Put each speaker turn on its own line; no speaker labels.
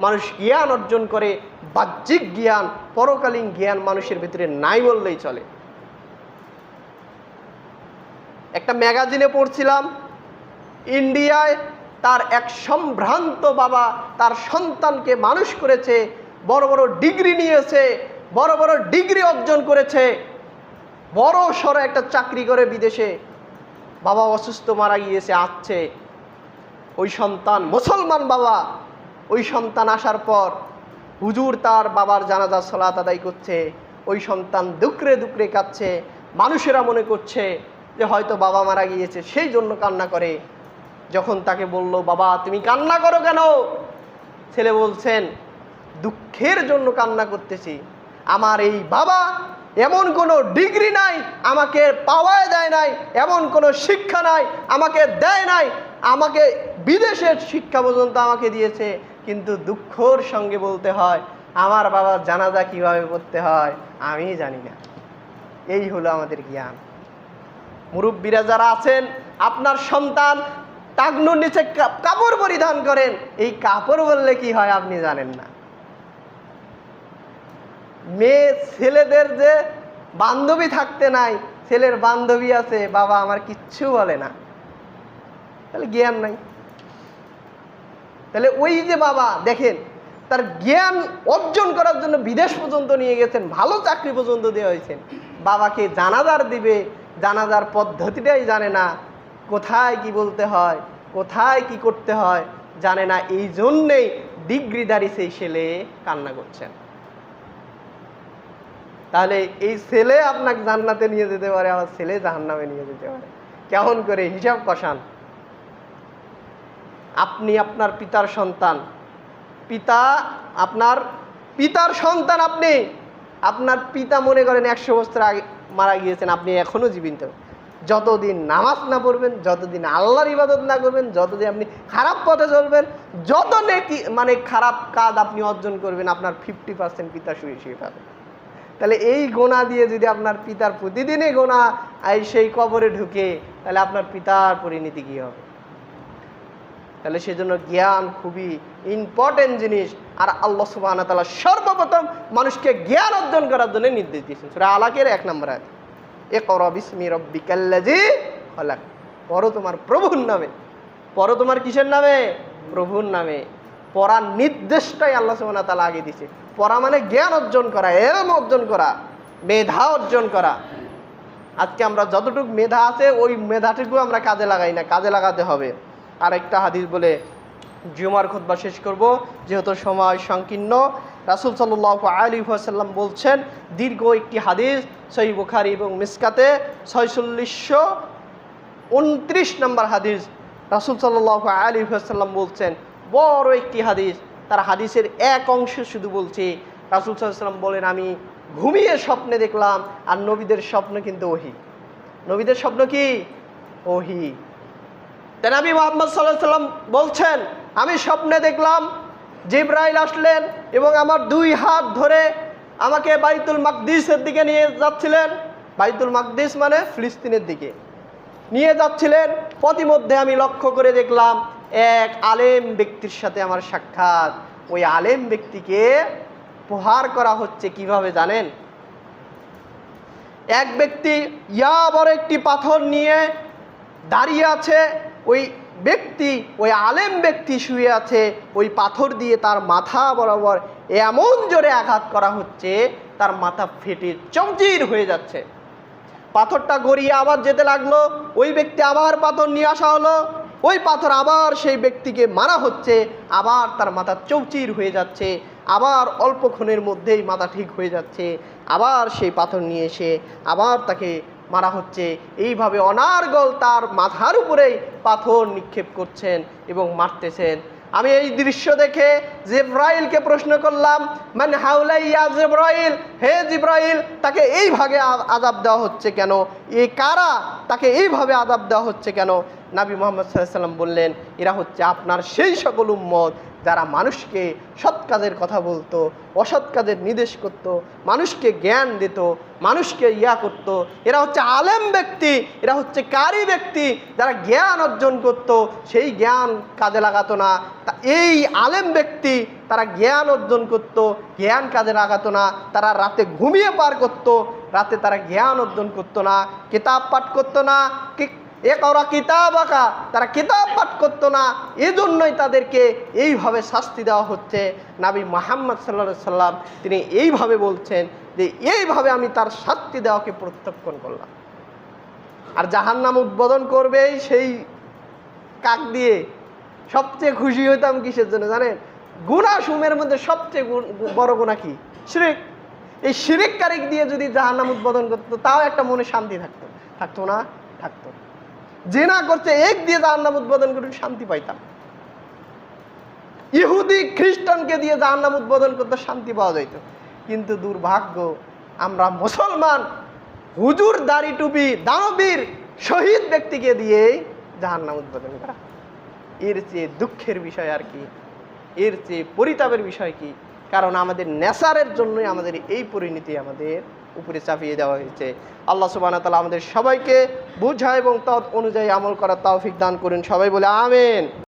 মানুষ জ্ঞান অর্জন করে, বাহ্যিক জ্ঞান, পরকালীন জ্ঞান মানুষের ভিতরে নাই বললেই চলে। একটা ম্যাগাজিনে পড়ছিলাম, ইন্ডিয়ায় তার এক সম্ভ্রান্ত বাবা তার সন্তানকে মানুষ করেছে, বড় বড় ডিগ্রি নিয়েছে, বড় বড় ডিগ্রি অর্জন করেছে, বড় সড়ো একটা চাকরি করে বিদেশে। বাবা অসুস্থ, মারা গিয়েছে, আসছে ওই সন্তান, মুসলমান বাবা। ওই সন্তান আসার পর হুজুর তার বাবার জানাজা সালাত আদায় করছে। ওই সন্তান দুকরে দুকরে কাঁদছে। মানুষেরা মনে করছে যে হয়তো বাবা মারা গিয়েছে, সেই জন্য কান্না করে। যখন তাকে বলল, বাবা তুমি কান্না করো কেন? ছেলে বলছেন, দুঃখের জন্য কান্না করতেছি। আমার এই বাবা এমন কোনো ডিগ্রি নাই, আমাকে পাওয়ায় দেয় নাই, এমন কোনো শিক্ষা নাই আমাকে দেয় নাই, আমাকে বিদেশের শিক্ষা পর্যন্ত আমাকে দিয়েছে, কিন্তু দুঃখের সঙ্গে বলতে হয় আমার বাবার জানাজা কিভাবে পড়তে হয় আমি জানি না। এই হলো আমাদের জ্ঞান। মুরব্বীরা যারা আছেন, আপনার সন্তান টাকনুর নিচে কাপড় পরিধান করেন, এই কাপড় বললে কি হয় আপনি জানেন না। মেয়ে ছেলেদের যে বান্ধবী থাকতে নাই, ছেলের বান্ধবী আছে, বাবা আমার কিচ্ছু বলে না, তাহলে জ্ঞান নাই। তাহলে ওই যে বাবা দেখেন তার জ্ঞান অর্জন করার জন্য বিদেশ পর্যন্ত নিয়ে গেছেন, ভালো চাকরি পর্যন্ত দেওয়া হয়েছেন, বাবাকে জানাজার দিবে, জানাজার পদ্ধতিটাই জানে না, কোথায় কি বলতে হয়, কোথায় কি করতে হয় জানে না। এই জন্যেই ডিগ্রিধারী সেই ছেলে কান্না করছেন। তাহলে এই ছেলে আপনাকে জান্নাতে নিয়ে যেতে পারে, আমার ছেলে জাহান্নামে নিয়ে যেতে পারে। কেমন করে হিসাব কষান। আপনি আপনার পিতার সন্তান, পিতা আপনার পিতার সন্তান, আপনি আপনার পিতা মনে করেন 100 বছর আগে মারা গিয়েছেন, আপনি এখনো জীবিত। যতদিন নামাজ না পড়বেন, যতদিন আল্লাহর ইবাদত না করবেন, যতদিন আপনি খারাপ পথে চলবেন, যত নেকি মানে খারাপ কাজ আপনি অর্জন করবেন, আপনার 50% পিতা শুয়ে পাবেন। তাহলে এই গোনা দিয়ে যদি আপনার পিতার প্রতিদিনই গোনা সেই কবরে ঢুকে, তাহলে আপনার পিতার পরিণতি কী হবে? তাহলে সেজন্য জ্ঞান খুবই ইম্পর্টেন্ট জিনিস। আর আল্লাহ সুবহানাহু ওয়া তাআলা সর্বপ্রথম মানুষকে জ্ঞান অর্জন করার জন্য নির্দেশ দিয়েছেন সূরা আলাকের 1 নম্বর আয়াত, ইকরা বিসমি রাব্বিকাল্লাযী খালাক। পড়ো তোমার প্রভুর নামে। পড়ো তোমার কিসের নামে? প্রভুর নামে। পড়ার নির্দেশটাই আল্লাহ সুবহানাহু ওয়া তাআলা আগে দিয়েছে। পড়া মানে জ্ঞান অর্জন করা, এলম অর্জন করা, মেধা অর্জন করা। আজকে আমরা যতটুকু মেধা আছে ওই মেধাটুকু আমরা কাজে লাগাই না, কাজে লাগাতে হবে। আরেকটা হাদিস বলে জুমার খুতবা শেষ করব, যেহেতু সময় সংকীর্ণ। রাসূল সাল্লাল্লাহু আলাইহি ওয়াসাল্লাম বলছেন, দীর্ঘ একটি হাদিস, সহিহ বুখারী এবং মিসকাতে 4629 নম্বর হাদিস। রাসূল সাল্লাল্লাহু আলাইহি ওয়াসাল্লাম বলছেন, বড় একটি হাদিস, তার হাদিসের এক অংশ শুধু বলছি। রাসূল সাল্লাল্লাহু আলাইহি ওয়াসাল্লাম বলেন, আমি ঘুমিয়ে স্বপ্নে দেখলাম, আর নবীদের স্বপ্ন কিন্তু ওহী। নবীদের স্বপ্ন কি? ওহী। তাই নবী মুহাম্মদ সাল্লাল্লাহু আলাইহি ওয়াসাল্লাম বলছেন, আমি স্বপ্নে দেখলাম জিবরাইল আসলেন এবং আমার 2 হাত ধরে আমাকে বাইতুল মাকদিসের দিকে নিয়ে যাচ্ছিলেন। বাইতুল মাকদিস মানে ফিলিস্তিনের দিকে নিয়ে যাচ্ছিলেন। পথিমধ্যে আমি লক্ষ্য করে দেখলাম এক আলেম ব্যক্তির সাথে আমার সাক্ষাৎ। ওই আলেম ব্যক্তিকে প্রহার করা হচ্ছে কিভাবে জানেন? এক ব্যক্তি ইয়া বড় একটি পাথর নিয়ে দাঁড়িয়ে আছে, ওই ব্যক্তি, ওই আলেম ব্যক্তি শুয়ে আছে, ওই পাথর দিয়ে তার মাথা বরাবর এমন জোরে আঘাত করা হচ্ছে, তার মাথা ফেটে চৌচির হয়ে যাচ্ছে। পাথরটা গড়িয়ে আবার যেতে লাগলো, ওই ব্যক্তি আবার পাথর নিয়ে আসা হলো, ওই পাথর আবার সেই ব্যক্তিকে মারা হচ্ছে, আবার তার মাথা চৌচির হয়ে যাচ্ছে, আবার অল্পক্ষণের মধ্যেই মাথা ঠিক হয়ে যাচ্ছে, আবার সেই পাথর নিয়ে এসে আবার তাকে মারা হচ্ছে। এইভাবে অনার্গল তার মাথার উপরেই পাথর নিক্ষেপ করছেন এবং মারতেছেন। আমি এই দৃশ্য দেখে জিবরাইলকে প্রশ্ন করলাম, মান হাউলা ইয়া জিবরাইল, হে জিবরাইল, তাকে এইভাবে আযাব দেওয়া হচ্ছে কেন? এই কারা? তাকে এইভাবে আযাব দেওয়া হচ্ছে কেন? নবী মুহাম্মদ সাল্লাল্লাহু আলাইহি ওয়াসাল্লাম বললেন, এরা হচ্ছে আপনার সেই সকল উম্মত যারা মানুষকে সৎ কাজের কথা বলতো, অসৎ কাজের নির্দেশ করত, মানুষকে জ্ঞান দিত, মানুষকে করত, এরা হচ্ছে আলেম ব্যক্তি, এরা হচ্ছে কারি ব্যক্তি। যারা জ্ঞান অর্জন করত, সেই জ্ঞান কাজে লাগাতো না। তা এই আলেম ব্যক্তি তারা জ্ঞান অর্জন করত, জ্ঞান কাজে লাগাতো না। তারা রাতে ঘুমিয়ে পার করত, রাতে তারা জ্ঞান অর্জন করতো না, কিতাব পাঠ করতো না। ওরা কিতাব আঁকা, তারা কিতাব পাঠ করতো না। এজন্যই তাদেরকে এইভাবে শাস্তি দেওয়া হচ্ছে। নবী মুহাম্মদ সাল্লাল্লাহু আলাইহি সাল্লাম তিনি এইভাবে বলছেন যে এইভাবে আমি তার শাস্তি দেওয়াকে প্রত্যক্ষণ করলাম। আর জাহান্নাম উদ্বোধন করবে সেই কাক দিয়ে। সবচেয়ে খুশি হইতাম কিসের জন্য জানেন? গুনাহ সমূহের মধ্যে সবচেয়ে বড় গুনাহ কি? শিরক। এই শিরককারী দিয়ে যদি জাহান্নাম উদ্বোধন করতো, তাও একটা মনে শান্তি থাকতো। থাকতো না? থাকতো। জিনা করছে এক দিয়ে জাহান্নাম উদ্বোধন করে শান্তি পাইতাম। ইহুদি খ্রিস্টানকে দিয়ে জাহান্নাম উদ্বোধন করতে শান্তি পাওয়া যাইত। কিন্তু দুর্ভাগ্য, আমরা মুসলমান হুজুর দাড়ি টুপি দানবীর শহীদ ব্যক্তিকে দিয়ে জাহান্নাম উদ্বোধন করা। এর চেয়ে দুঃখের বিষয় আর কি? এর চেয়ে পরিতাপের বিষয় কি? কারণ আমাদের নেশারের জন্যই আমাদের এই পরিণতি আমাদের উপরে চাপিয়ে দেওয়া হয়েছে। আল্লাহ সুবহানাহু ওয়া তাআলা আমাদের সবাইকে বুঝা এবং তৎ অনুযায়ী আমল করার তৌফিক দান করুন। সবাই বলে আমিন।